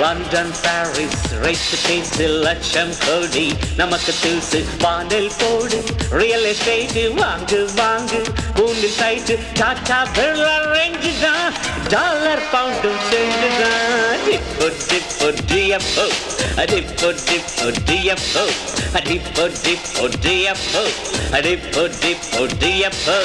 London Paris rate பேசு லட்சம் கோடி நமக்கு தூசு வானில் போடு ரியல் எஸ்டேட் வாங்கு வாங்கு பூண்டில் சைட்டு டாடா பிர்லா ரேஞ்சு தான் டாலர் பவுண்டும் சேர்ந்து தான் டிப்போ டிப்போ டிஎஃப்ஓ டிப்போ டிப்போ டிஎஃப்ஓ டிப்போ டிப்போ டிஎஃப்ஓ டிப்போ டிப்போ டிஎஃப்ஓ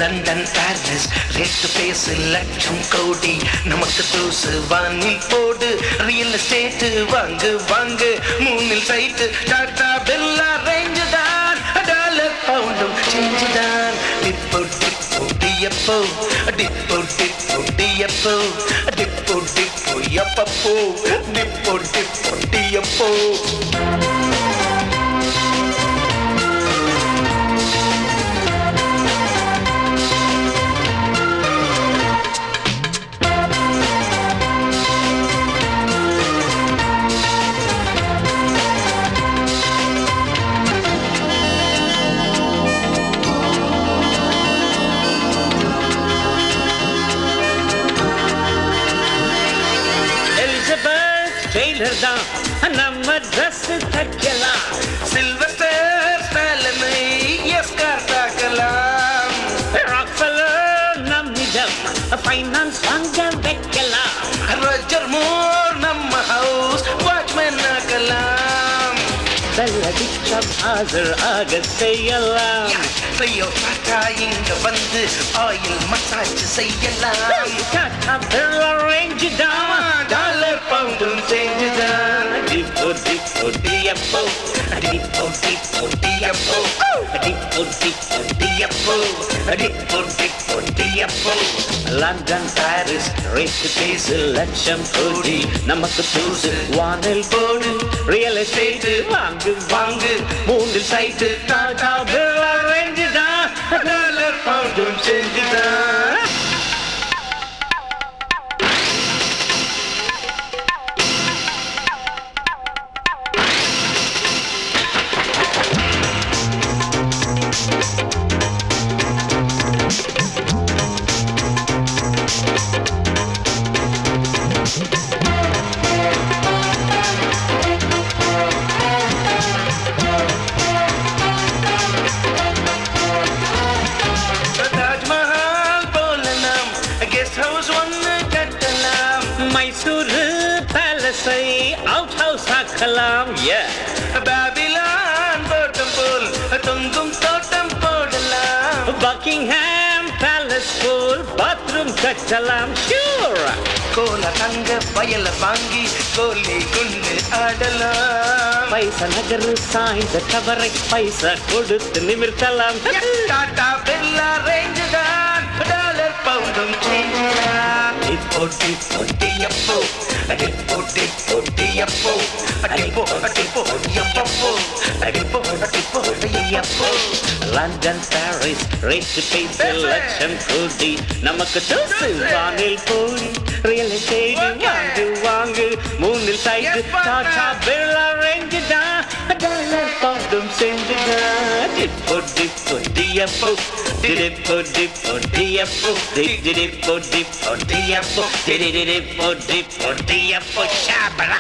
லண்டன் பாரிஸ் ரேட்டு பேசு லட்சம் கோடி நமக்கு தூசு வானில் போடு ரியல் எஸ்டேட் வாங்கு வாங்கு மூணில் சைட்டு டாடா பிர்லா ரேஞ்சு தான் டாலர் பவுண்டும் சேஞ்சு தான் டிப்போ டிப்போ டிஎஃப்ஓ டிப்போ டிப்போ டிஎஃப்ஓ டிப்போ டிப்போ எப்பப்போ டிப்போ டிப்போ டிஎஃப்ஓ டெய்லர் தான் நம்ம ட்ரெஸ் தைக்கலாம் சில்வர் ஸ்டைலனை எஸ்கார் தாக்கலாம் ராக்ஃபெல்லர் நம்மிடம் ஃபைனான்ஸ் வாங்க வைக்கலாம் ரோஜர் மூர் நம்ம ஹவுஸ் வாட்ச்மேன் ஆக்கலாம் வெள்ளடிச்ச ஆஜர் ஆக செய்யலாம் டொயோட்டா இங்க வந்து ஆயில் மசாஜ் செய்யலாம் டாடா பிர்லா ரேஞ்சு தான் டாலர் பவுண்டும் சேஞ்சுதான் டிப்போ டிப்போ டிஎஃப்ஓ டிப்போ டிப்போ டிஎஃப்ஓ டிப்போ டிப்போ டிஎஃப்ஓ டிப்போ டிப்போ டிஎஃப்ஓ லண்டன் பாரிஸ் ரேட்டு பேசு லட்சம் கோடி நமக்கு தூசு வானில் போடு ரியல் எஸ்டேட் வாங்கு வாங்கு மூணில் சைட்டு டாடா பிர்லா ரேஞ்சு தான் டாலர் பவுண்டும் சேஞ்சுதான் மைசூர் பேலஸை அவுட் ஹவுஸ் ஆக்கலாம் பாபிலான் தோட்டம் போல் தொங்கும் தோட்டம் போடலாம் பக்கிங்ஹாம் பேலஸ் போல் பாத்ரூம் கட்டலாம் ஷூர் கோல தங்க வயல வாங்கி கோலி குண்டு ஆடலாம் பைசா நகர் சாய்ந்த டவரை பைசா கொடுத்து நிமிர்த்தலாம் டாடா பிர்லா ரேஞ்சு தான் டாலர் பவுண்டும் சேஞ்சுதான் டிப்போ டிப்போ டிஎஃப்ஓ டிப்போ டிப்போ டிஎஃப்ஓ டிப்போ டிப்போ எப்பப்போ டிப்போ டிப்போ எப்பப்போ லண்டன் பாரிஸ் ரேட்டு பேசு லட்சம் கோடி நமக்கு தூசு வானில் போடி ரியல் எஸ்டேட் வாங்கு வாங்கு மூணில் சைட்டு டாடா பிர்லா ரேஞ்சு தான் டாலர் பவுண்டும் செஞ்சுதான் டிப்போ டிப்போ டிஎஃப்ஓ டிப்போ டிப்போ டிஎஃப்ஓ டிப்போ டிப்போ டிஎஃப்ஓ டிப்போ டிப்போ டிஎஃப்ஓ ஷாபரா